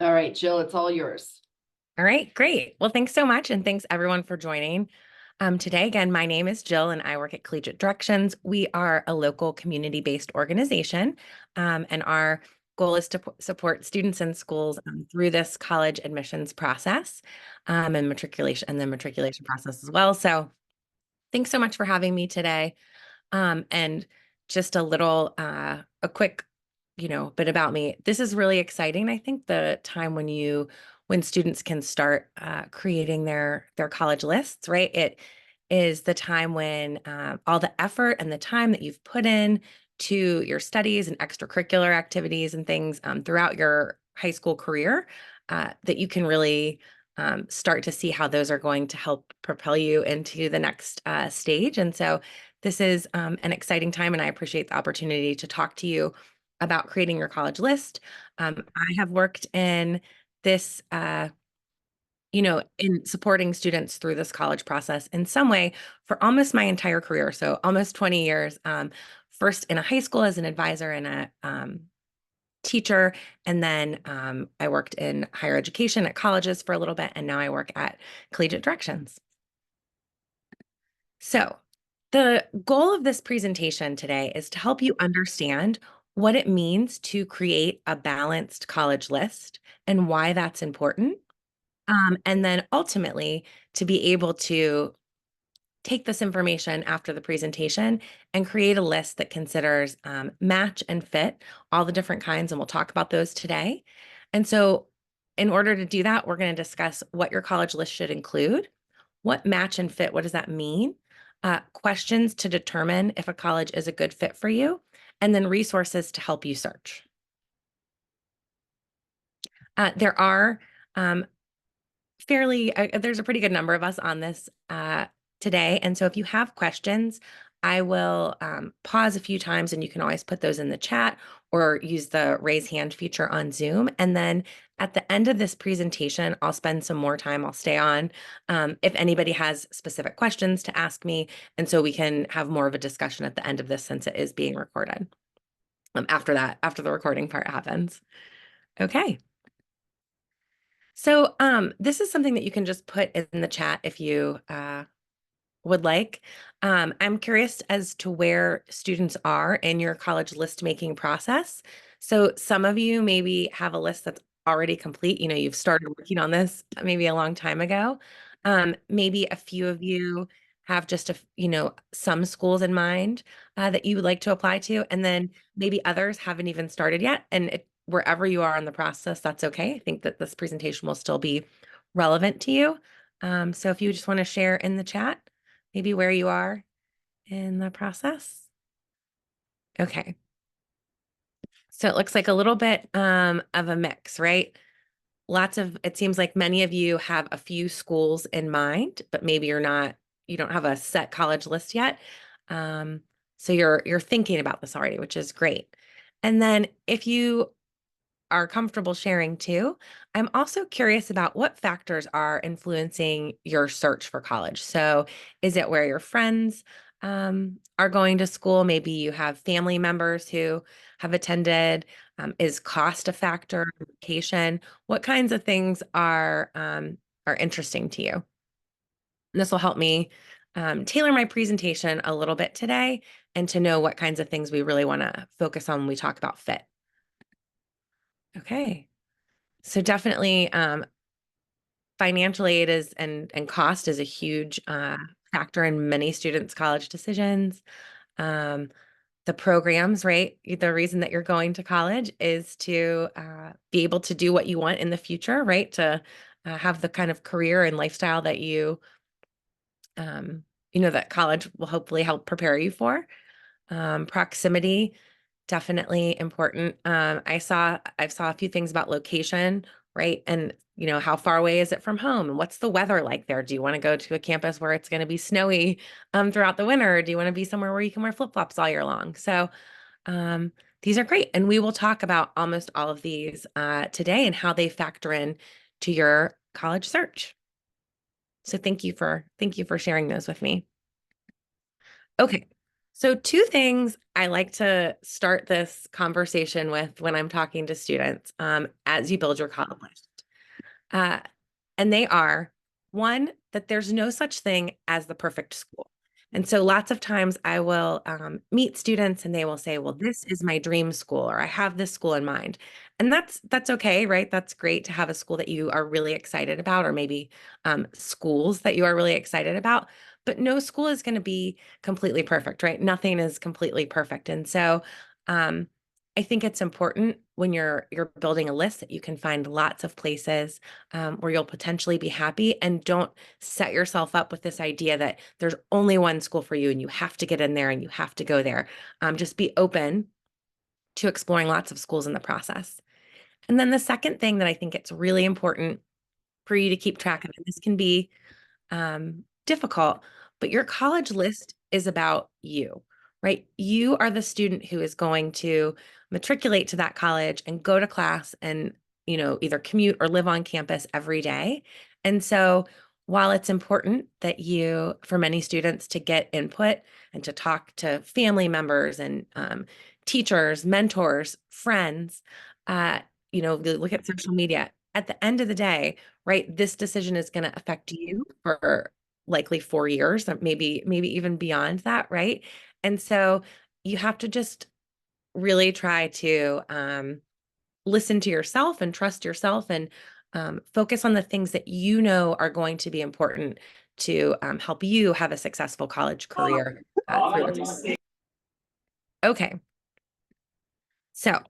All right, Jill, it's all yours. All right, great. Well, thanks so much. And thanks everyone for joining. Today, again, my name is Jill and I work at Collegiate Directions. We are a local community-based organization, and our goal is to support students and schools through this college admissions process and matriculation and the matriculation process as well. So thanks so much for having me today. And just a quick, bit about me. This is really exciting. I think the time when students can start creating their college lists, right? It is the time when all the effort and the time that you've put in to your studies and extracurricular activities and things throughout your high school career, that you can really start to see how those are going to help propel you into the next stage. And so this is an exciting time, and I appreciate the opportunity to talk to you about creating your college list. I have worked in this, in supporting students through this college process in some way for almost my entire career. So almost 20 years, first in a high school as an advisor and a teacher. And then I worked in higher education at colleges for a little bit. And now I work at Collegiate Directions. So the goal of this presentation today is to help you understand what it means to create a balanced college list and why that's important. And then ultimately to be able to take this information after the presentation and create a list that considers match and fit all the different kinds, and we'll talk about those today. And so in order to do that, we're going to discuss what your college list should include, what match and fit, what does that mean? Questions to determine if a college is a good fit for you, and then resources to help you search. There are there's a pretty good number of us on this today. And so if you have questions, I will pause a few times and you can always put those in the chat or use the raise hand feature on Zoom. And then at the end of this presentation, I'll spend some more time. I'll stay on if anybody has specific questions to ask me. And so we can have more of a discussion at the end of this since it is being recorded after the recording part happens. Okay. So this is something that you can just put in the chat if you would like. I'm curious as to where students are in your college list making process. So some of you maybe have a list that's already complete. You've started working on this maybe a long time ago. Maybe a few of you have just some schools in mind that you would like to apply to, and then maybe others haven't even started yet. And wherever you are in the process, that's okay. I think that this presentation will still be relevant to you. So if you just want to share in the chat, maybe where you are in the process. Okay. So it looks like a little bit of a mix, right? It seems like many of you have a few schools in mind, but maybe you don't have a set college list yet. So you're thinking about this already, which is great. And then if you are comfortable sharing too, I'm also curious about what factors are influencing your search for college. So is it where your friends are going to school? Maybe you have family members who have attended. Is cost a factor? Location? What kinds of things are interesting to you? And this will help me tailor my presentation a little bit today and to know what kinds of things we really want to focus on when we talk about fit. Okay. So definitely financial aid and cost is a huge factor in many students' college decisions. The programs, right? The reason that you're going to college is to be able to do what you want in the future, right? To have the kind of career and lifestyle that that college will hopefully help prepare you for. Proximity, definitely important. I've saw a few things about location, right? And how far away is it from home? And what's the weather like there? Do you want to go to a campus where it's going to be snowy throughout the winter? Or do you want to be somewhere where you can wear flip-flops all year long? So these are great. And we will talk about almost all of these today and how they factor in to your college search. So thank you for sharing those with me. Okay. So, two things I like to start this conversation with when I'm talking to students as you build your college list. Uh, and they are one, that there's no such thing as the perfect school. And so lots of times I will meet students and they will say, well, this is my dream school, or I have this school in mind. And that's okay, right? That's great to have a school that you are really excited about, or maybe schools that you are really excited about. But no school is going to be completely perfect, right? Nothing is completely perfect. And so um, I think it's important when you're building a list that you can find lots of places where you'll potentially be happy, and don't set yourself up with this idea that there's only one school for you and you have to get in there and you have to go there. Just be open to exploring lots of schools in the process. And then the second thing that I think it's really important for you to keep track of, and this can be difficult, but your college list is about you, right? You are the student who is going to matriculate to that college and go to class and, either commute or live on campus every day. And so while it's important that for many students to get input and to talk to family members and teachers, mentors, friends, uh, look at social media. At the end of the day, right, this decision is going to affect you for likely 4 years, or maybe even beyond that, right? And so you have to just really try to listen to yourself and trust yourself, and focus on the things that you know are going to be important to help you have a successful college career through the process. Okay, so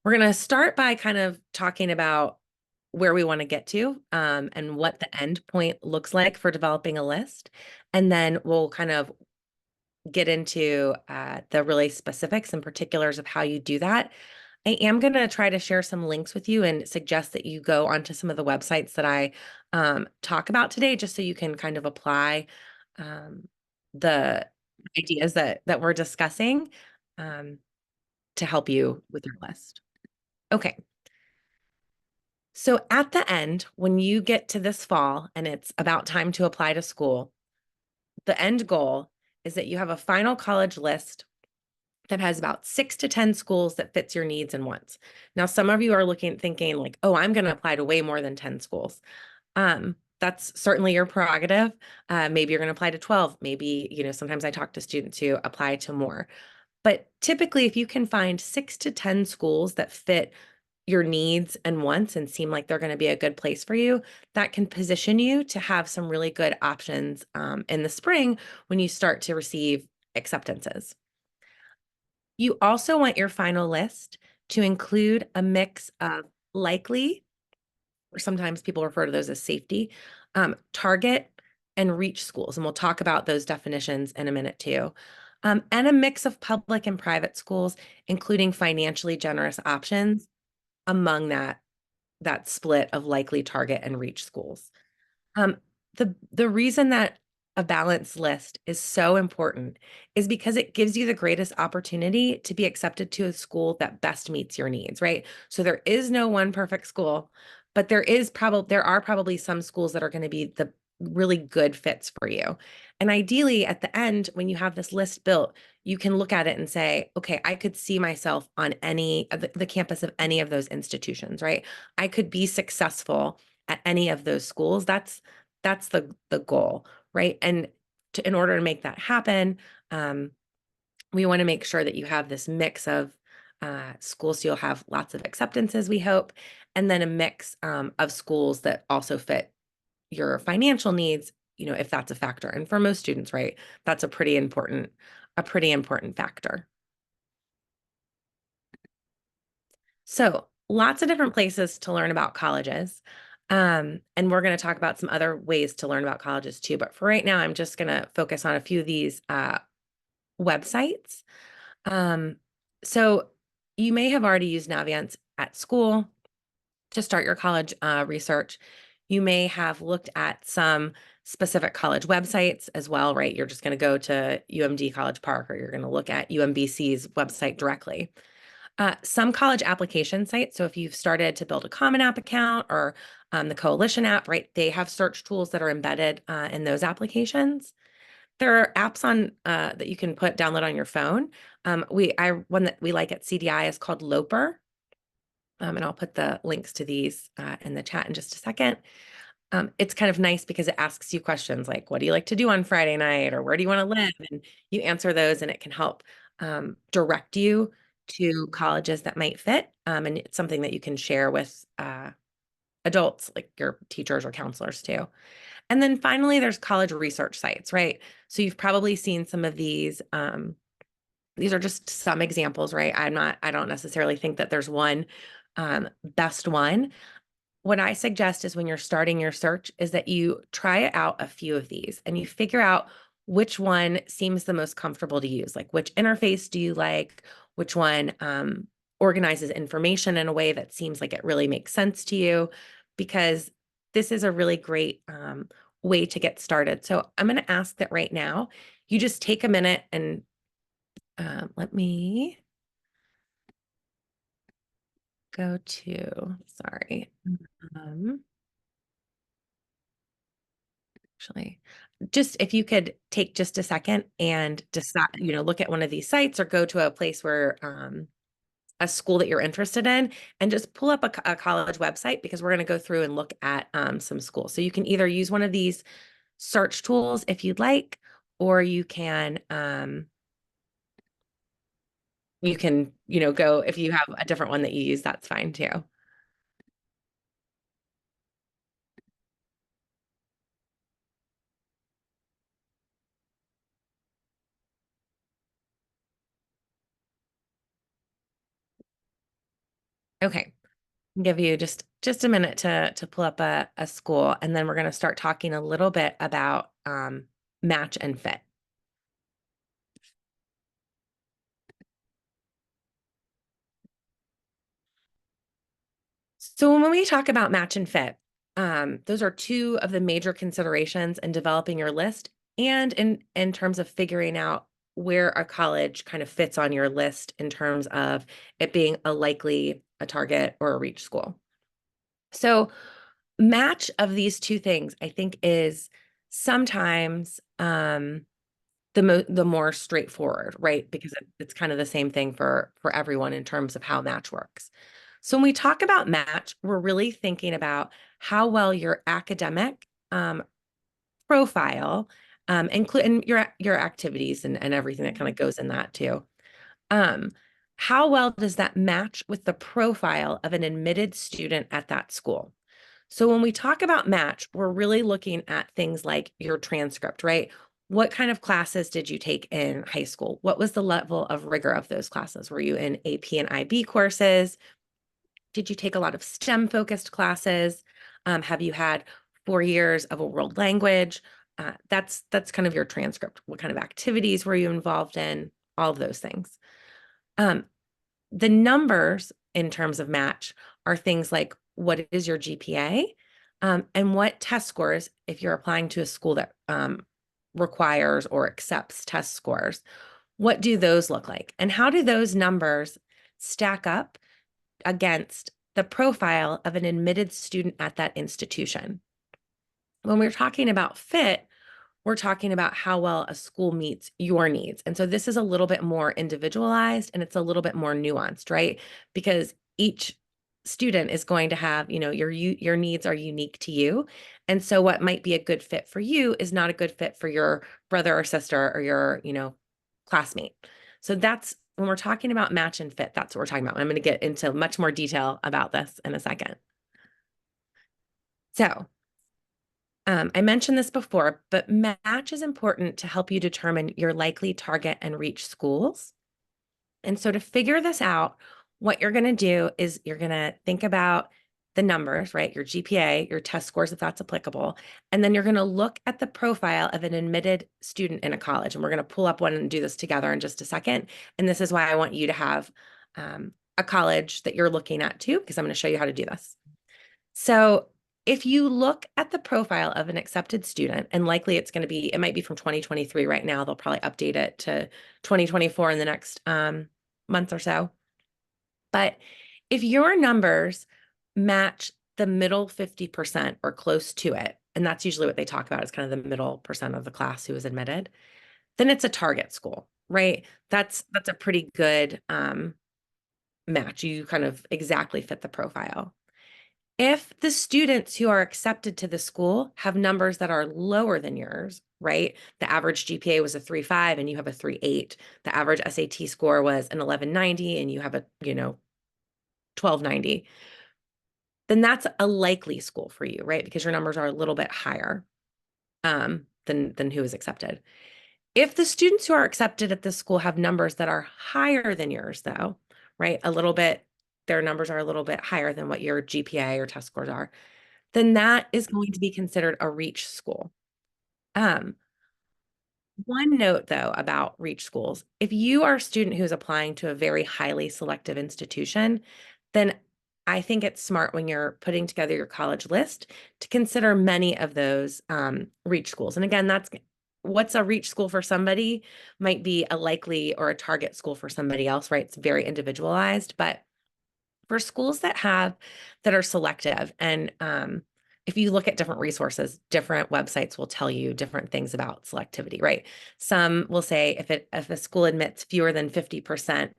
we're going to start by kind of talking about where we want to get to, and what the end point looks like for developing a list. And then we'll kind of get into the really specifics and particulars of how you do that. I am going to try to share some links with you and suggest that you go onto some of the websites that I talk about today, just so you can kind of apply um, the ideas that we're discussing um, to help you with your list. Okay. So at the end, when you get to this fall and it's about time to apply to school, the end goal is that you have a final college list that has about 6 to 10 schools that fits your needs and wants. Now, some of you are thinking like, oh, I'm going to apply to way more than 10 schools. That's certainly your prerogative. Maybe you're going to apply to 12. Maybe, sometimes I talk to students who apply to more. But typically, if you can find 6 to 10 schools that fit your needs and wants and seem like they're going to be a good place for you, that can position you to have some really good options in the spring when you start to receive acceptances. You also want your final list to include a mix of likely, or sometimes people refer to those as safety, target and reach schools. And we'll talk about those definitions in a minute too. And a mix of public and private schools, including financially generous options among that split of likely, target, and reach schools. Um, the reason that a balanced list is so important is because it gives you the greatest opportunity to be accepted to a school that best meets your needs, right? So there is no one perfect school, but there are probably some schools that are going to be the really good fits for you. And ideally, at the end, when you have this list built, you can look at it and say, okay, I could see myself on any of the campus of any of those institutions, right? I could be successful at any of those schools. That's the goal, right? And in order to make that happen, we want to make sure that you have this mix of schools, so you'll have lots of acceptances, we hope, and then a mix of schools that also fit your financial needs, if that's a factor. And for most students, right, that's a pretty important factor. So lots of different places to learn about colleges. And we're going to talk about some other ways to learn about colleges too. But for right now, I'm just going to focus on a few of these websites. Um, so you may have already used Naviance at school to start your college research. You may have looked at some specific college websites as well, right? You're just going to go to UMD College Park, or you're going to look at UMBC's website directly. Some college application sites, so if you've started to build a Common App account, or the Coalition app, right, they have search tools that are embedded in those applications. There are apps on that you can download on your phone. One that we like at CDI is called Loper. And I'll put the links to these in the chat in just a second. It's kind of nice because it asks you questions like, what do you like to do on Friday night? Or where do you want to live? And you answer those and it can help direct you to colleges that might fit. And it's something that you can share with adults, like your teachers or counselors too. And then finally, there's college research sites, right? So you've probably seen some of these. These are just some examples, right? I don't necessarily think that there's one best one. What I suggest is when you're starting your search is that you try out a few of these and you figure out which one seems the most comfortable to use. Like which interface do you like? Which one organizes information in a way that seems like it really makes sense to you? Because this is a really great way to get started. So I'm going to ask that right now you just take a minute and let me go to, sorry. Um, Actually, just if you could take just a second and decide, look at one of these sites or go to a place where a school that you're interested in and just pull up a college website because we're going to go through and look at some schools. So you can either use one of these search tools if you'd like, or you can, go if you have a different one that you use, that's fine too. Okay. Give you just a minute to pull up a school, and then we're going to start talking a little bit about match and fit. So when we talk about match and fit, those are two of the major considerations in developing your list and in terms of figuring out where a college kind of fits on your list in terms of it being a target or a reach school. So match of these two things, I think, is sometimes the more straightforward, right? Because it's kind of the same thing for everyone in terms of how match works. So when we talk about match, we're really thinking about how well your academic profile, including your activities and everything that kind of goes in that too. Um, how well does that match with the profile of an admitted student at that school? So when we talk about match, we're really looking at things like your transcript, right? What kind of classes did you take in high school? What was the level of rigor of those classes? Were you in AP and IB courses? Did you take a lot of STEM focused classes? Have you had 4 years of a world language? That's kind of your transcript. What kind of activities were you involved in? All of those things. Um, the numbers in terms of match are things like what is your GPA and what test scores, if you're applying to a school that requires or accepts test scores, what do those look like? And how do those numbers stack up against the profile of an admitted student at that institution? When we're talking about fit, we're talking about how well a school meets your needs. And so this is a little bit more individualized and it's a little bit more nuanced, right? Because each student is going to have, your needs are unique to you. And so what might be a good fit for you is not a good fit for your brother or sister or your, classmate. So that's when we're talking about match and fit, that's what we're talking about. I'm going to get into much more detail about this in a second. So I mentioned this before, but match is important to help you determine your likely target and reach schools. And so to figure this out, what you're going to do is you're going to think about the numbers, right? Your GPA, your test scores, if that's applicable. And then you're going to look at the profile of an admitted student in a college. And we're going to pull up one and do this together in just a second. And this is why I want you to have a college that you're looking at too, because I'm going to show you how to do this. So if you look at the profile of an accepted student, and likely it might be from 2023 right now, they'll probably update it to 2024 in the next month or so. But if your numbers match the middle 50% or close to it, and that's usually what they talk about is kind of the middle percent of the class who is admitted, then it's a target school, right? That's a pretty good match. You kind of exactly fit the profile. If the students who are accepted to the school have numbers that are lower than yours, right? The average GPA was a 3.5 and you have a 3.8. The average SAT score was an 1190 and you have a, 1290. Then that's a likely school for you, right? Because your numbers are a little bit higher than who is accepted. If the students who are accepted at this school have numbers that are higher than yours, though, right? Their numbers are a little bit higher than what your GPA or test scores are, then that is going to be considered a reach school. Um, One note though about reach schools, if you are a student who's applying to a very highly selective institution, then I think it's smart when you're putting together your college list to consider many of those reach schools. And again, that's what's a reach school for somebody might be a likely or a target school for somebody else, right? It's very individualized, but for schools that are selective and if you look at different resources, different websites will tell you different things about selectivity, right? Some will say if a school admits fewer than 50%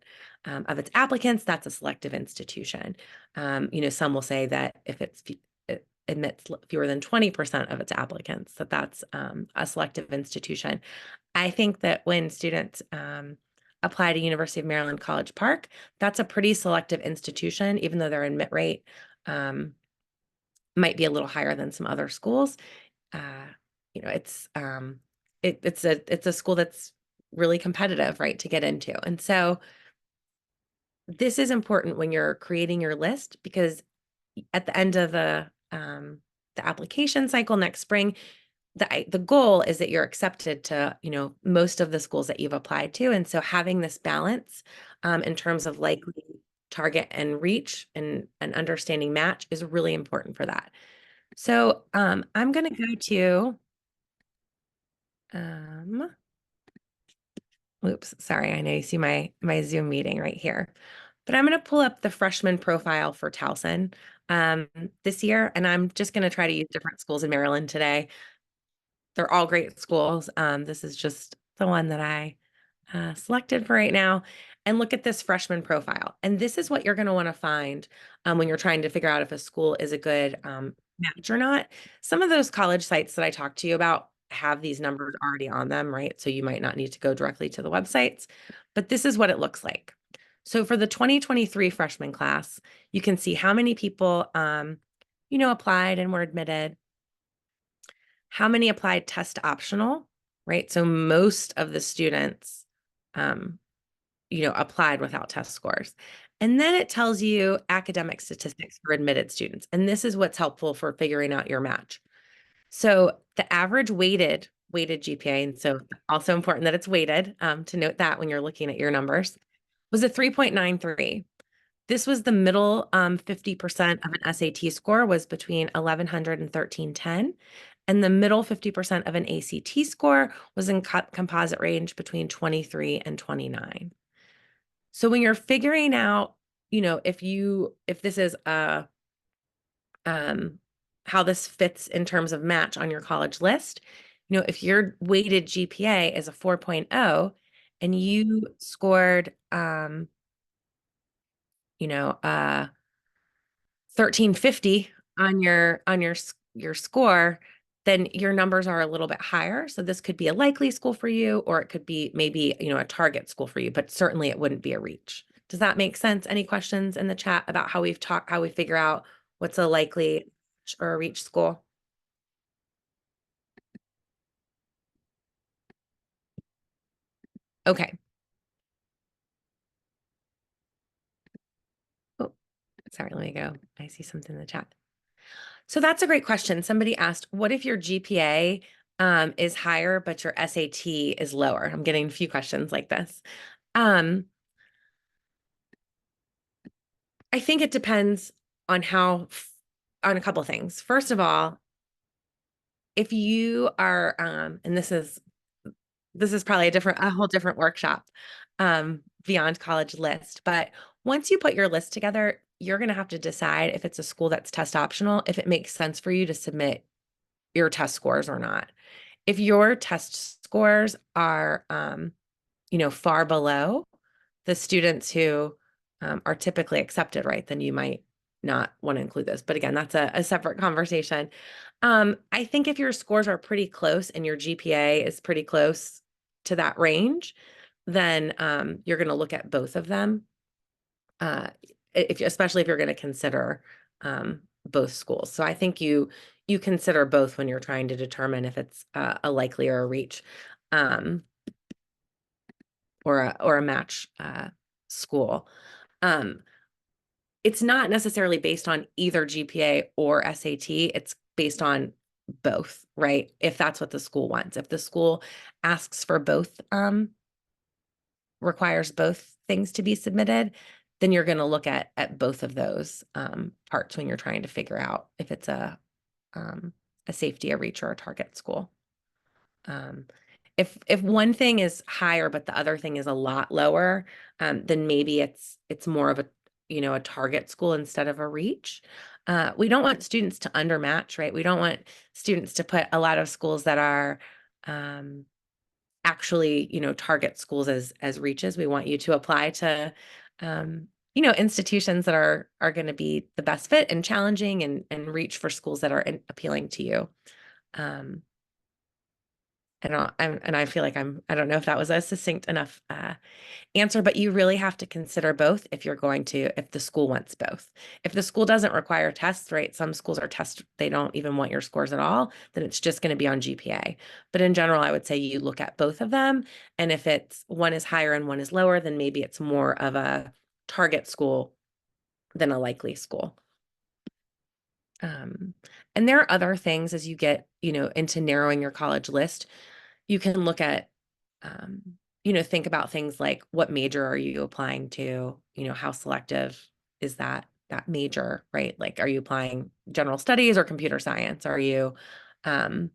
of its applicants, that's a selective institution. Some will say that if it admits fewer than 20% of its applicants, that's a selective institution. I think that when students apply to University of Maryland College Park, that's a pretty selective institution, even though their admit rate might be a little higher than some other schools. Uh, it's a school that's really competitive, right, to get into. And so this is important when you're creating your list because at the end of the application cycle next spring, the goal is that you're accepted to, most of the schools that you've applied to. And so having this balance in terms of likely target and reach and understanding match is really important for that. So I'm going to go to, oops, sorry, I know you see my Zoom meeting right here, but I'm going to pull up the freshman profile for Towson this year, and I'm just going to try to use different schools in Maryland today. They're all great schools. This is just the one that I selected for right now. And look at this freshman profile. And this is what you're going to want to find when you're trying to figure out if a school is a good match or not. Some of those college sites that I talked to you about have these numbers already on them, right? So you might not need to go directly to the websites, but this is what it looks like. So for the 2023 freshman class, you can see how many people, applied and were admitted, how many applied test optional, right? So most of the students, applied without test scores. And then it tells you academic statistics for admitted students. And this is what's helpful for figuring out your match. So the average weighted GPA, and so also important that it's weighted, to note that when you're looking at your numbers, was a 3.93. This was the middle 50% of an SAT score was between 1100 and 1310. And the middle 50% of an ACT score was in composite range between 23 and 29. So when you're figuring out, if this is how this fits in terms of match on your college list, if your weighted GPA is a 4.0 and you scored, 1350 on your score, then your numbers are a little bit higher. So this could be a likely school for you, or it could be maybe, a target school for you, but certainly it wouldn't be a reach. Does that make sense? Any questions in the chat about how we figure out what's a likely or a reach school? Okay. Oh, sorry, let me go. I see something in the chat. So that's a great question. Somebody asked, what if your GPA is higher, but your SAT is lower? I'm getting a few questions like this. I think it depends on on a couple of things. First of all, if you are, and this is probably a whole different workshop beyond college list, but once you put your list together, you're going to have to decide if it's a school that's test optional, if it makes sense for you to submit your test scores or not. If your test scores are, far below the students who are typically accepted, right, then you might not want to include those. But again, that's a separate conversation. I think if your scores are pretty close and your GPA is pretty close to that range, then you're going to look at both of them, especially if you're going to consider both schools. So I think you consider both when you're trying to determine if it's a likely or a reach. Or a match school. It's not necessarily based on either GPA or SAT. It's based on both, right? If that's what the school wants. If the school asks for both, requires both things to be submitted, then you're going to look at both of those parts when you're trying to figure out if it's a safety, a reach, or a target school. If one thing is higher but the other thing is a lot lower, then maybe it's more of a target school instead of a reach. We don't want students to undermatch, right? We don't want students to put a lot of schools that are actually, target schools as reaches. We want you to apply to institutions that are going to be the best fit and challenging, and reach for schools that are appealing to you. I feel like I don't know if that was a succinct enough answer, but you really have to consider both if the school wants both. If the school doesn't require tests, right? Some schools are they don't even want your scores at all, then it's just going to be on GPA. But in general, I would say you look at both of them. And if one is higher and one is lower, then maybe it's more of a target school than a likely school. And there are other things as you get, into narrowing your college list. You can look at, think about things like what major are you applying to? How selective is that major, right? Like, are you applying general studies or computer science? Are you, some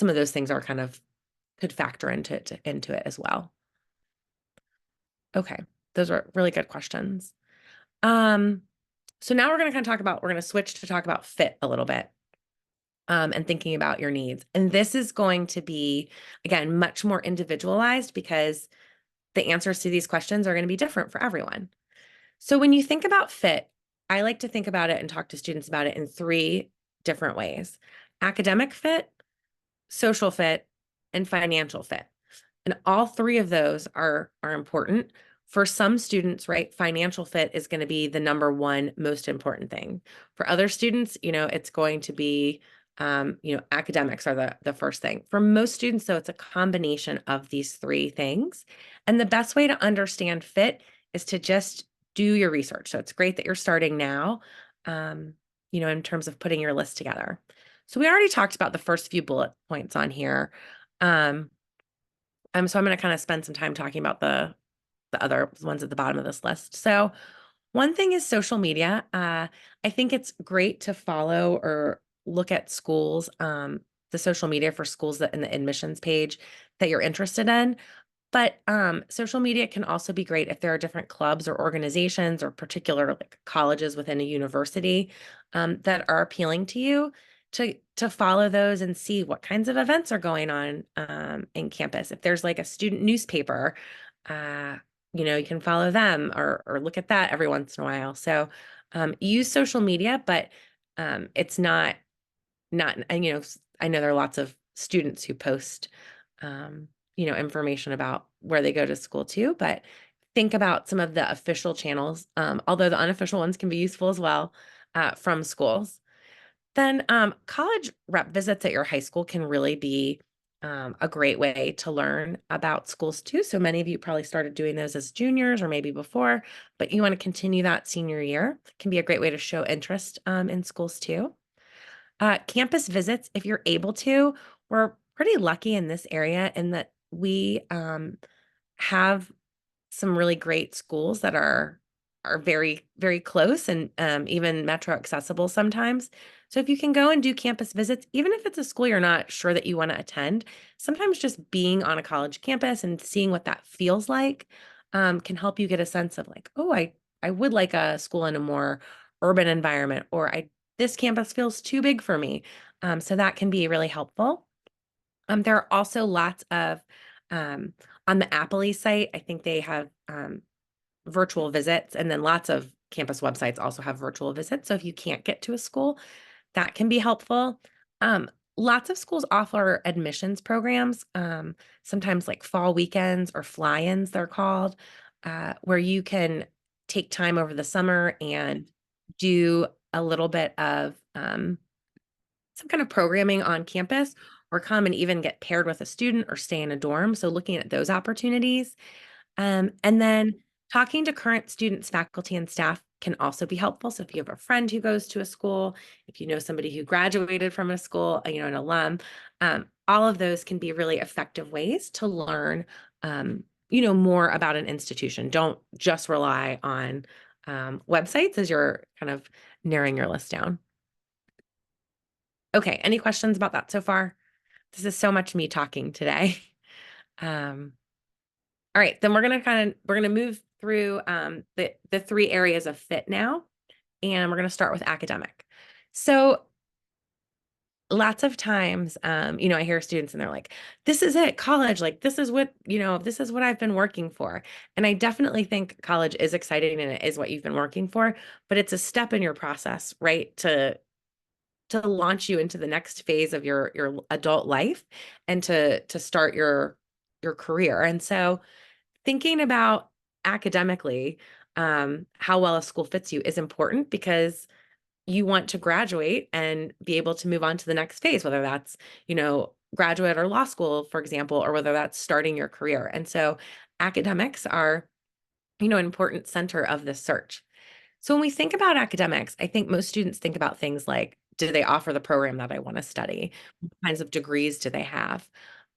of those things could factor into it as well. Okay, those are really good questions. So now we're going to switch to talk about fit a little bit. And thinking about your needs. And this is going to be, again, much more individualized because the answers to these questions are going to be different for everyone. So when you think about fit, I like to think about it and talk to students about it in 3 different ways: academic fit, social fit, and financial fit. And all 3 of those are important. For some students, right, financial fit is going to be the number one most important thing. For other students, it's going to be, academics are the first thing. For most students, though, it's a combination of these 3 things. And the best way to understand fit is to just do your research. So it's great that you're starting now, in terms of putting your list together. So we already talked about the first few bullet points on here. So I'm going to kind of spend some time talking about the other ones at the bottom of this list. So one thing is social media. I think it's great to follow or look at schools, the social media for schools that in the admissions page that you're interested in. But social media can also be great if there are different clubs or organizations or particular like colleges within a university that are appealing to you, to follow those and see what kinds of events are going on in campus. If there's like a student newspaper, you can follow them or look at that every once in a while. So use social media, but it's not, and I know there are lots of students who post information about where they go to school too, but think about some of the official channels, although the unofficial ones can be useful as well, from schools. Then college rep visits at your high school can really be a great way to learn about schools too. So many of you probably started doing those as juniors or maybe before, but you want to continue that senior year. It can be a great way to show interest in schools too. Campus visits, if you're able to. We're pretty lucky in this area in that we have some really great schools that are very, very close and even metro accessible sometimes. So if you can go and do campus visits, even if it's a school you're not sure that you want to attend, sometimes just being on a college campus and seeing what that feels like can help you get a sense of like, oh, I would like a school in a more urban environment, or this campus feels too big for me. So that can be really helpful. There are also lots of um, on the Appley site, I think they have virtual visits, and then lots of campus websites also have virtual visits. So if you can't get to a school, that can be helpful. Um, Lots of schools offer admissions programs, sometimes like fall weekends or fly-ins, they're called, where you can take time over the summer and do a little bit of some kind of programming on campus or come and even get paired with a student or stay in a dorm. So looking at those opportunities. And then talking to current students, faculty, and staff can also be helpful. So if you have a friend who goes to a school, if you know somebody who graduated from a school, an alum, all of those can be really effective ways to learn, more about an institution. Don't just rely on websites as you're kind of narrowing your list down. Okay, any questions about that so far? This is so much me talking today. Um, all right, then we're gonna move through the three areas of fit now, and we're gonna start with academic. So lots of times, I hear students and they're like, "This is it, college. Like this is what I've been working for." And I definitely think college is exciting and it is what you've been working for, but it's a step in your process, right? To launch you into the next phase of your adult life and to start your career. And so thinking about academically, how well a school fits you is important because you want to graduate and be able to move on to the next phase, whether that's, graduate or law school, for example, or whether that's starting your career. And so academics are, an important center of this search. So when we think about academics, I think most students think about things like, do they offer the program that I want to study? What kinds of degrees do they have?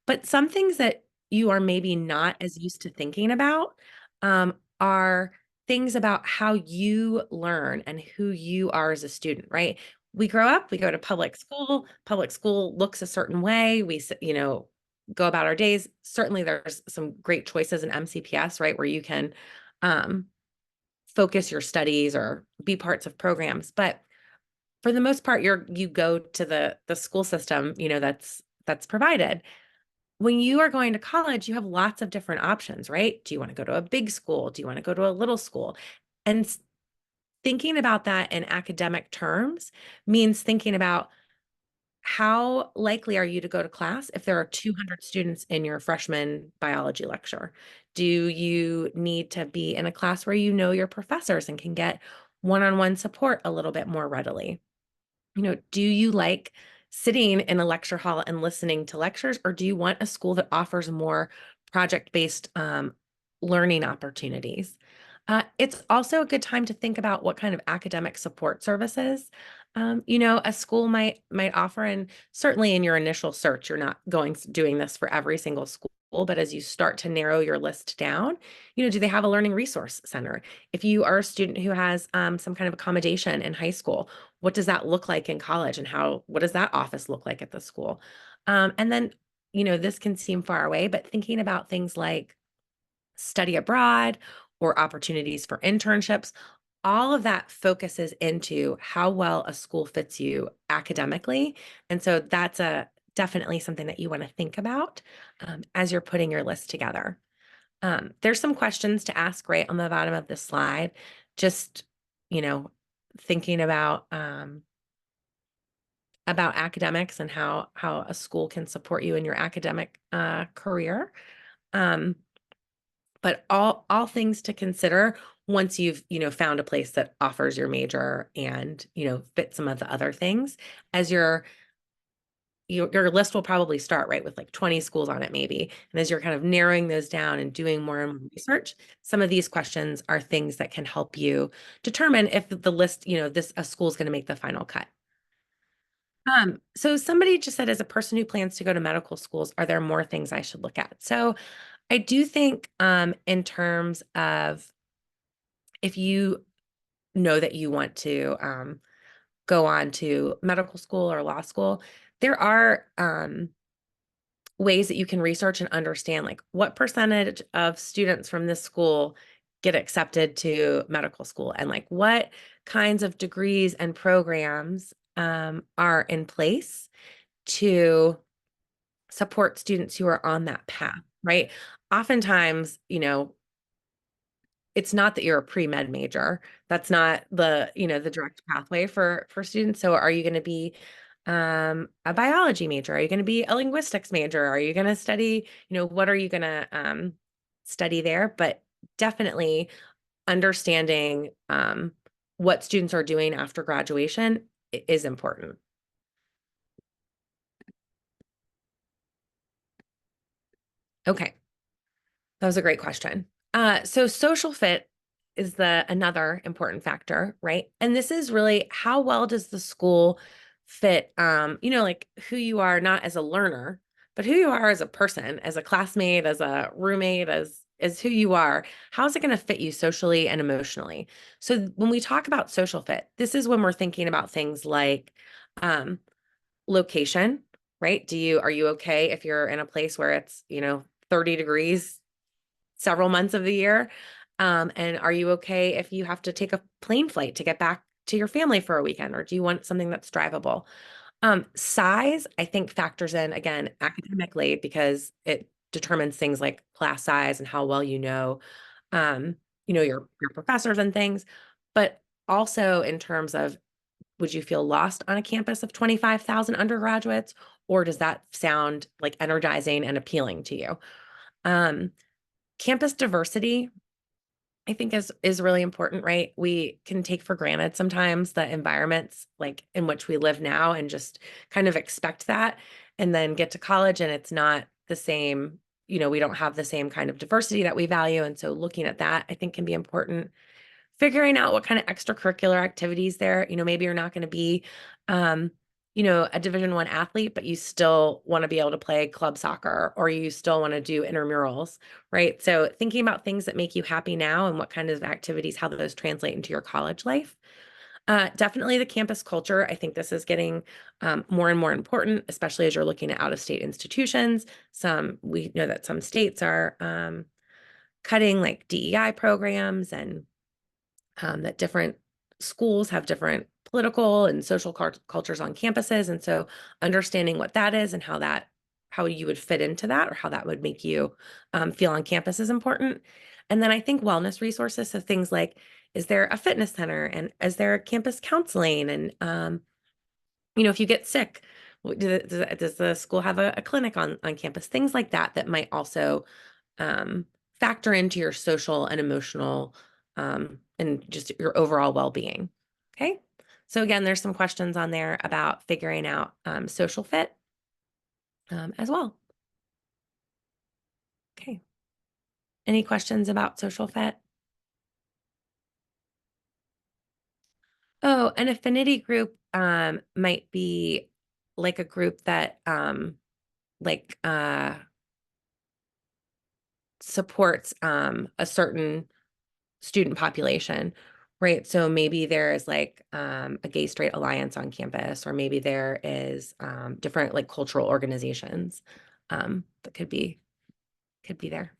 But some things that you are maybe not as used to thinking about are things about how you learn and who you are as a student, right? We grow up, we go to public school looks a certain way, go about our days. Certainly there's some great choices in MCPS, right, where you can um, focus your studies or be parts of programs. But for the most part, you go to the school system, that's provided. When you are going to college, you have lots of different options, right? Do you want to go to a big school? Do you want to go to a little school? And thinking about that in academic terms means thinking about how likely are you to go to class if there are 200 students in your freshman biology lecture? Do you need to be in a class where you know your professors and can get one-on-one support a little bit more readily? Do you like sitting in a lecture hall and listening to lectures, or do you want a school that offers more project-based learning opportunities? It's also a good time to think about what kind of academic support services, a school might offer, and certainly in your initial search, you're not doing this for every single school. But as you start to narrow your list down, do they have a learning resource center? If you are a student who has some kind of accommodation in high school, what does that look like in college and what does that office look like at the school? And then, this can seem far away, but thinking about things like study abroad or opportunities for internships, all of that focuses into how well a school fits you academically. And so that's definitely something that you want to think about as you're putting your list together. There's some questions to ask right on the bottom of this slide. Just, you know, thinking about academics and how a school can support you in your academic career. Um, but all things to consider once you've found a place that offers your major and fit some of the other things as your list will probably start right with like 20 schools on it maybe, and as you're kind of narrowing those down and doing more and more research, some of these questions are things that can help you determine if the list, this a school is going to make the final cut. So somebody just said, as a person who plans to go to medical schools, are there more things I should look at? So I do think in terms of if you know that you want to go on to medical school or law school, there are ways that you can research and understand like what percentage of students from this school get accepted to medical school, and like what kinds of degrees and programs are in place to support students who are on that path, right? Oftentimes, it's not that you're a pre-med major. That's not the direct pathway for students. So are you going to be a biology major? Are you going to be a linguistics major? Are you going to study, what are you going to study there? But definitely understanding what students are doing after graduation is important. Okay. That was a great question. So social fit is the another important factor, right? And this is really how well does the school fit, like who you are, not as a learner, but who you are as a person, as a classmate, as a roommate, as who you are. How's it going to fit you socially and emotionally? So when we talk about social fit, this is when we're thinking about things like um, location, right? Are you okay if you're in a place where it's, 30 degrees several months of the year? And are you okay if you have to take a plane flight to get back to your family for a weekend, or do you want something that's drivable? Size, I think, factors in again academically because it determines things like class size and how well um, your professors and things, but also in terms of would you feel lost on a campus of 25,000 undergraduates, or does that sound like energizing and appealing to you? Um, Campus diversity, I think is really important, right? We can take for granted sometimes the environments like in which we live now and just kind of expect that and then get to college and it's not the same, we don't have the same kind of diversity that we value. And so looking at that, I think can be important. Figuring out what kind of extracurricular activities there, maybe you're not going to be um, a Division I athlete, but you still want to be able to play club soccer or you still want to do intramurals, right? So thinking about things that make you happy now and what kind of activities, how those translate into your college life. Definitely the campus culture. I think this is getting more and more important, especially as you're looking at out-of-state institutions. We know that some states are cutting like DEI programs and that different schools have different political and social cultures on campuses. And so understanding what that is and how you would fit into that or how that would make you feel on campus is important. And then I think wellness resources. So things like, is there a fitness center and is there campus counseling? And, if you get sick, does the school have a clinic on campus? Things like that, that might also um, factor into your social and emotional and just your overall well-being. Okay. So again, there's some questions on there about figuring out social fit as well. Okay. Any questions about social fit? Oh, an affinity group might be like a group that like supports a certain student population, right? So maybe there is like a gay straight alliance on campus, or maybe there is different like cultural organizations that could be there.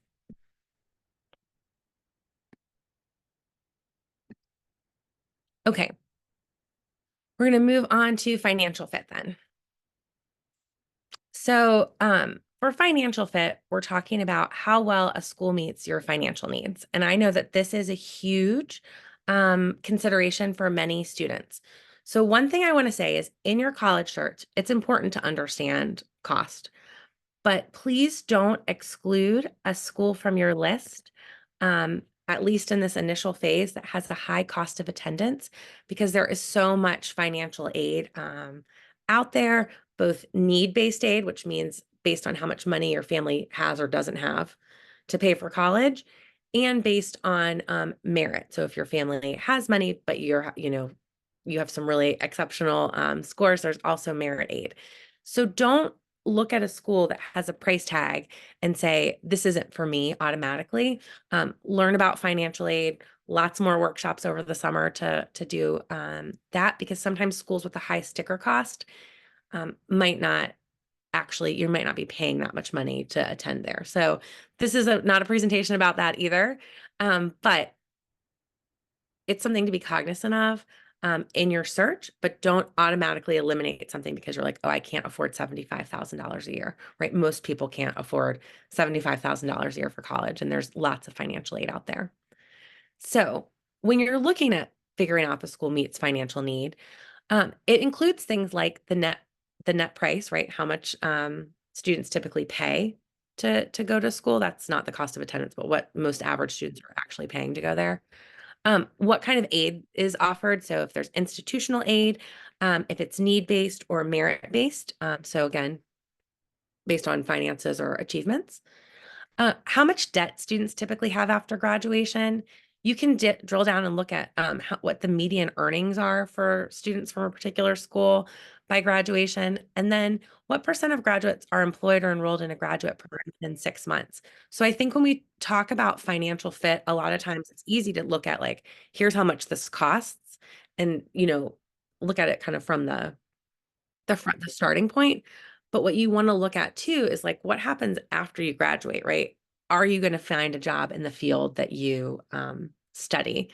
Okay, we're going to move on to financial fit then. So, for financial fit, we're talking about how well a school meets your financial needs. And I know that this is a huge consideration for many students. So, one thing I want to say is in your college search, it's important to understand cost, but please don't exclude a school from your list, at least in this initial phase that has a high cost of attendance, because there is so much financial aid out there, both need-based aid, which means based on how much money your family has or doesn't have to pay for college, and based on merit. So if your family has money, but you have some really exceptional scores, there's also merit aid. So don't look at a school that has a price tag and say, this isn't for me automatically. Learn about financial aid, lots more workshops over the summer to do that, because sometimes schools with a high sticker cost might not you might not be paying that much money to attend there. So this is not a presentation about that either. But it's something to be cognizant of in your search, but don't automatically eliminate something because you're like, oh, I can't afford $75,000 a year, right? Most people can't afford $75,000 a year for college, and there's lots of financial aid out there. So when you're looking at figuring out if a school meets financial need, it includes things like the net price, right? How much students typically pay to go to school. That's not the cost of attendance, but what most average students are actually paying to go there. What kind of aid is offered? So if there's institutional aid, if it's need-based or merit-based, so again, based on finances or achievements. How much debt students typically have after graduation? You can drill down and look at what the median earnings are for students from a particular school by graduation, and then what percent of graduates are employed or enrolled in a graduate program within 6 months. So I think when we talk about financial fit, a lot of times it's easy to look at like, here's how much this costs, and look at it kind of from the starting point. But what you want to look at too is like what happens after you graduate, right? Are you going to find a job in the field that you study?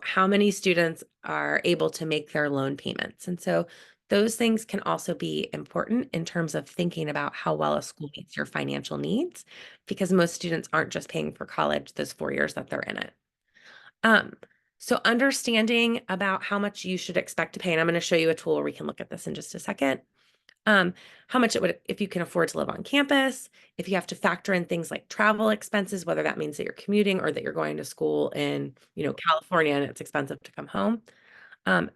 How many students are able to make their loan payments? And so those things can also be important in terms of thinking about how well a school meets your financial needs, because most students aren't just paying for college those 4 years that they're in it. Um, so understanding about how much you should expect to pay, and I'm going to show you a tool where we can look at this in just a second. How much it would, if you can afford to live on campus, if you have to factor in things like travel expenses, whether that means that you're commuting or that you're going to school in, California and it's expensive to come home.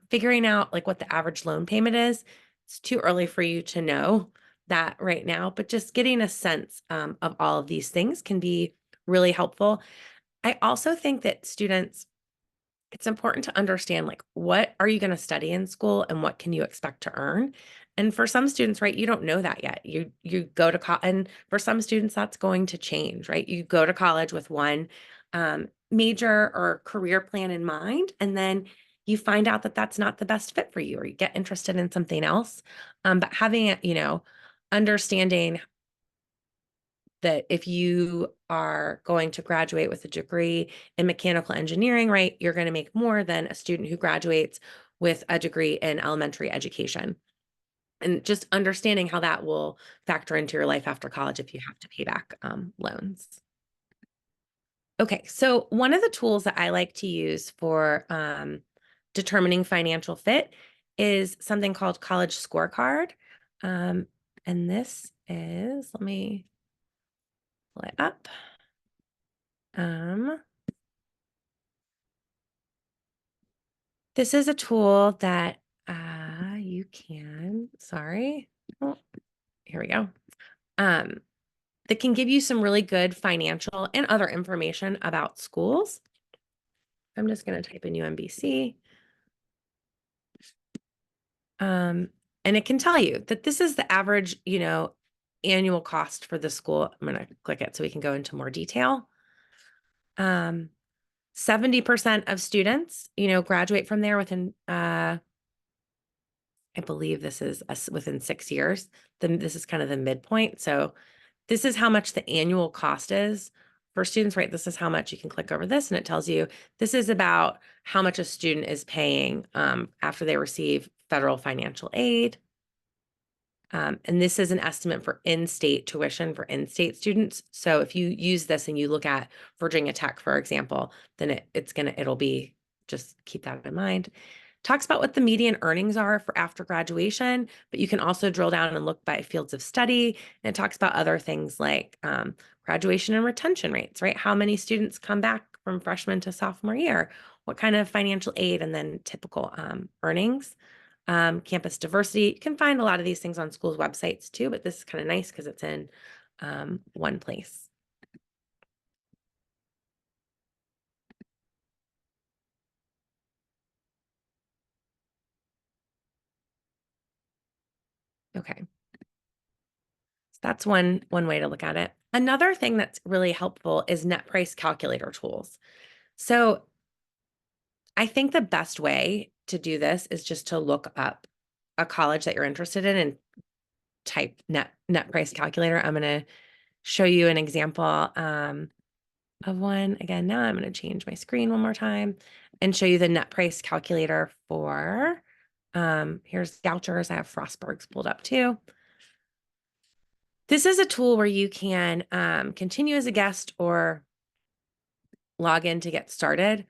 Figuring out like what the average loan payment is. It's too early for you to know that right now, but just getting a sense of all of these things can be really helpful. I also think that students, it's important to understand like what are you going to study in school and what can you expect to earn. And for some students, right, you don't know that yet. You go to college, and for some students that's going to change, right? You go to college with one major or career plan in mind, and then you find out that that's not the best fit for you, or you get interested in something else. But having it, understanding that if you are going to graduate with a degree in mechanical engineering, right, you're going to make more than a student who graduates with a degree in elementary education. And just understanding how that will factor into your life after college if you have to pay back loans. Okay, so one of the tools that I like to use for determining financial fit is something called College Scorecard. Um, and this is, let me pull it up. This is a tool that you can, sorry, oh, here we go. That can give you some really good financial and other information about schools. I'm just going to type in UMBC. And it can tell you that this is the average, annual cost for the school. I'm going to click it so we can go into more detail. 70% of students, graduate from there within, I believe this is within 6 years. Then this is kind of the midpoint. So this is how much the annual cost is for students, right? This is how much. You can click over this and it tells you this is about how much a student is paying after they receive federal financial aid. And this is an estimate for in-state tuition for in-state students. So if you use this and you look at Virginia Tech, for example, then it'll be, just keep that in mind. Talks about what the median earnings are for after graduation, but you can also drill down and look by fields of study. And it talks about other things like graduation and retention rates, right? How many students come back from freshman to sophomore year? What kind of financial aid, and then typical earnings. Campus diversity. You can find a lot of these things on schools' websites too, but this is kind of nice because it's in one place. Okay. So that's one way to look at it. Another thing that's really helpful is net price calculator tools. So I think the best way to do this is just to look up a college that you're interested in and type net price calculator. I'm going to show you an example. of one. Again, now I'm going to change my screen one more time and show you the net price calculator for, here's vouchers. I have Frostburg's pulled up too. This is a tool where you can continue as a guest or log in to get started,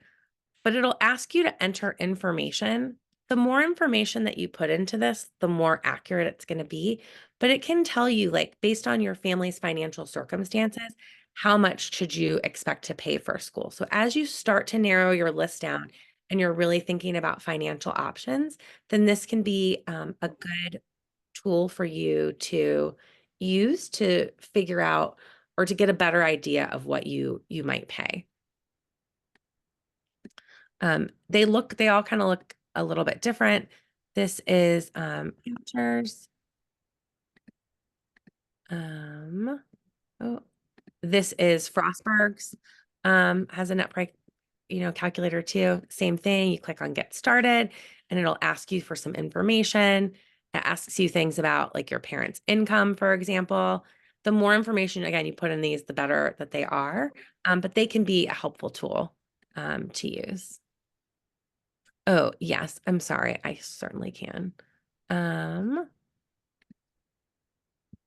but it'll ask you to enter information. The more information that you put into this, the more accurate it's going to be. But it can tell you, like, based on your family's financial circumstances, how much should you expect to pay for school. So as you start to narrow your list down and you're really thinking about financial options, then this can be a good tool for you to use to figure out or to get a better idea of what you might pay. They all kind of look a little bit different. This is vouchers. Oh, this is Frostburg's. Has a net price, calculator too. Same thing. You click on get started and it'll ask you for some information. It asks you things about like your parents' income, for example. The more information, again, you put in these, the better that they are. But they can be a helpful tool to use. Oh, yes. I'm sorry. I certainly can. Um,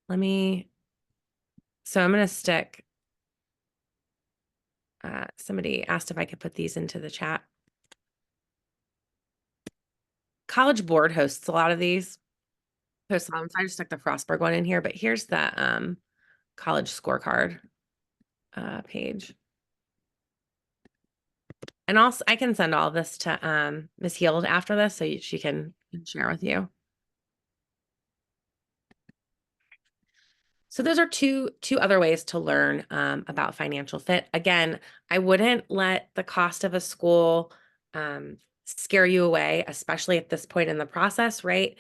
let me, so I'm going to stick, somebody asked if I could put these into the chat. College Board hosts a lot of these. So I just stuck the Frostburg one in here, but here's the college scorecard page. And also I can send all this to Ms. Heald after this so she can share with you. So those are two other ways to learn about financial fit. Again, I wouldn't let the cost of a school scare you away, especially at this point in the process, right?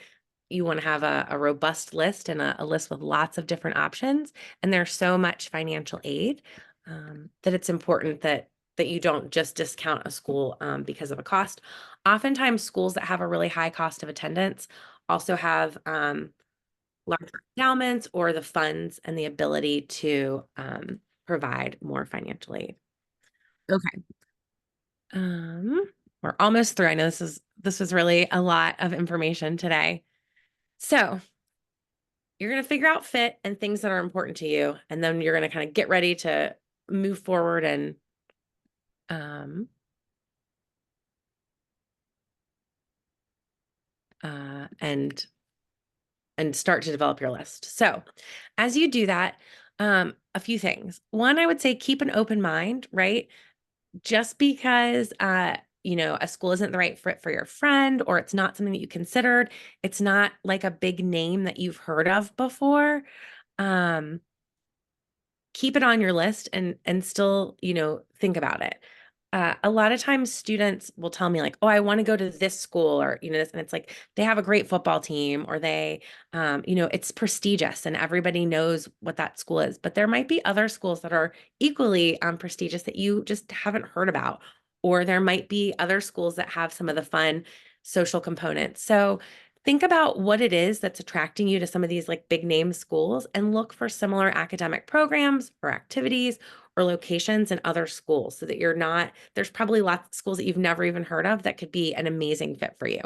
You want to have a robust list and a list with lots of different options. And there's so much financial aid that it's important that you don't just discount a school because of a cost. Oftentimes, schools that have a really high cost of attendance also have larger endowments or the funds and the ability to provide more financial aid. Okay. We're almost through. I know this was really a lot of information today. So you're going to figure out fit and things that are important to you, and then you're going to kind of get ready to move forward and um, uh, and and start to develop your list. So as you do that, a few things. One, I would say keep an open mind, right? Just because a school isn't the right fit for your friend or it's not something that you considered, it's not like a big name that you've heard of before. Um, Keep it on your list and still, think about it. A lot of times students will tell me like, oh, I want to go to this school or, this, and it's like they have a great football team or they, it's prestigious and everybody knows what that school is. But there might be other schools that are equally prestigious that you just haven't heard about. Or there might be other schools that have some of the fun social components. So think about what it is that's attracting you to some of these like big name schools and look for similar academic programs or activities or locations in other schools so that there's probably lots of schools that you've never even heard of that could be an amazing fit for you.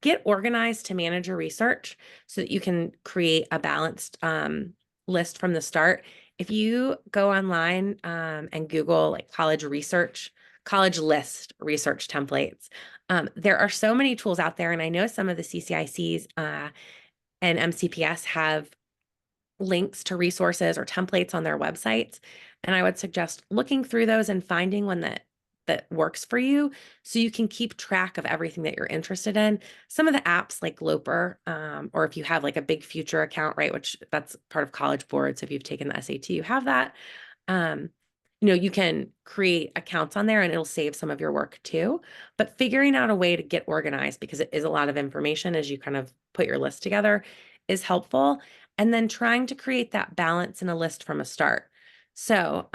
Get organized to manage your research so that you can create a balanced list from the start. If you go online and Google like college list research templates, there are so many tools out there. And I know some of the CCICs and MCPS have links to resources or templates on their websites. And I would suggest looking through those and finding one that works for you so you can keep track of everything that you're interested in. Some of the apps like Loper, or if you have like a big future account, right, which that's part of College Board. So if you've taken the SAT, you have that. Um, you can create accounts on there and it'll save some of your work too. But figuring out a way to get organized because it is a lot of information as you kind of put your list together is helpful. And then trying to create that balance in a list from a start. So,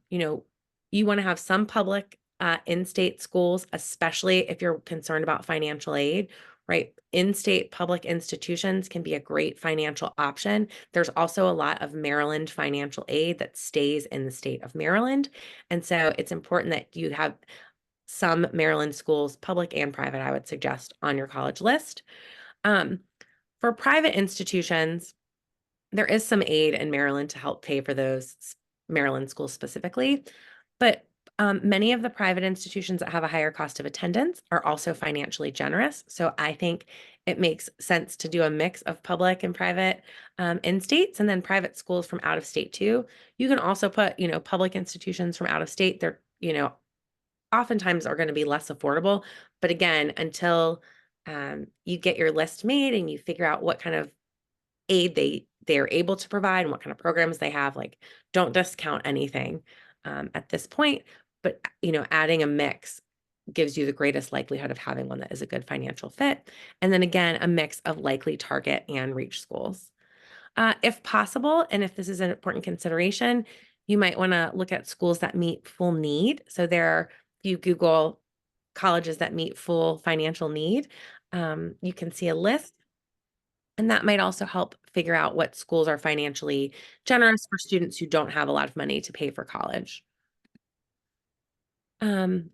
you want to have some public in-state schools, especially if you're concerned about financial aid, right? In-state public institutions can be a great financial option. There's also a lot of Maryland financial aid that stays in the state of Maryland. And so it's important that you have some Maryland schools, public and private, I would suggest on your college list. Um, for private institutions, there is some aid in Maryland to help pay for those Maryland schools specifically, but many of the private institutions that have a higher cost of attendance are also financially generous. So I think it makes sense to do a mix of public and private in states, and then private schools from out of state too. You can also put, public institutions from out of state. They're, oftentimes are going to be less affordable. But again, until you get your list made and you figure out what kind of aid they're able to provide and what kind of programs they have, like, don't discount anything at this point. But adding a mix gives you the greatest likelihood of having one that is a good financial fit. And then again, a mix of likely target and reach schools. If possible, and if this is an important consideration, you might want to look at schools that meet full need. So if you Google colleges that meet full financial need, you can see a list, and that might also help figure out what schools are financially generous for students who don't have a lot of money to pay for college. Um,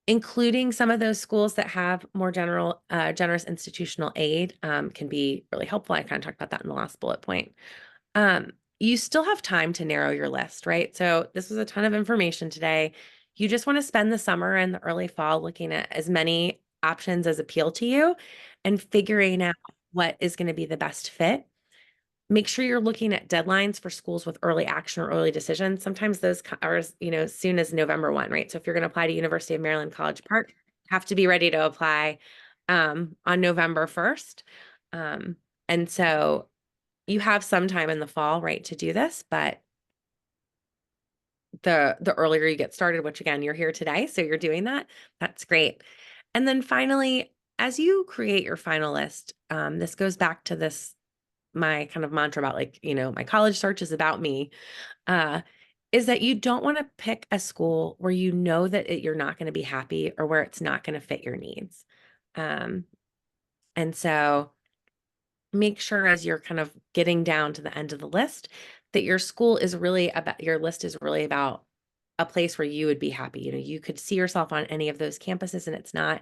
Including some of those schools that have more generous institutional aid can be really helpful. I kind of talked about that in the last bullet point. Um, you still have time to narrow your list, right? So this was a ton of information today. You just want to spend the summer and the early fall looking at as many options as appeal to you and figuring out what is going to be the best fit. Make sure you're looking at deadlines for schools with early action or early decisions. Sometimes those are, as soon as November 1, right? So if you're going to apply to University of Maryland College Park, you have to be ready to apply on November 1st. Um, and so you have some time in the fall, right, to do this, but the earlier you get started, which again, you're here today, so you're doing that, that's great. And then finally, as you create your final list, this goes back to my kind of mantra about, like, my college search is about me, uh, is that you don't want to pick a school where you know that you're not going to be happy or where it's not going to fit your needs. Um, and so make sure as you're kind of getting down to the end of the list that your list is really about a place where you would be happy. You could see yourself on any of those campuses, and it's not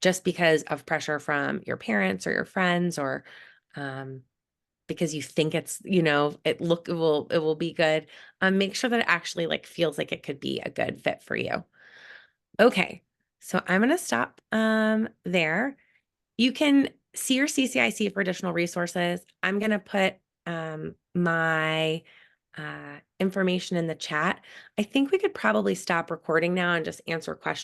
just because of pressure from your parents or your friends, or um, because you think it will be good. Make sure that it actually, like, feels like it could be a good fit for you. Okay, so I'm gonna stop there. You can see your CCIC for additional resources. I'm going to put my information in the chat. I think we could probably stop recording now and just answer questions.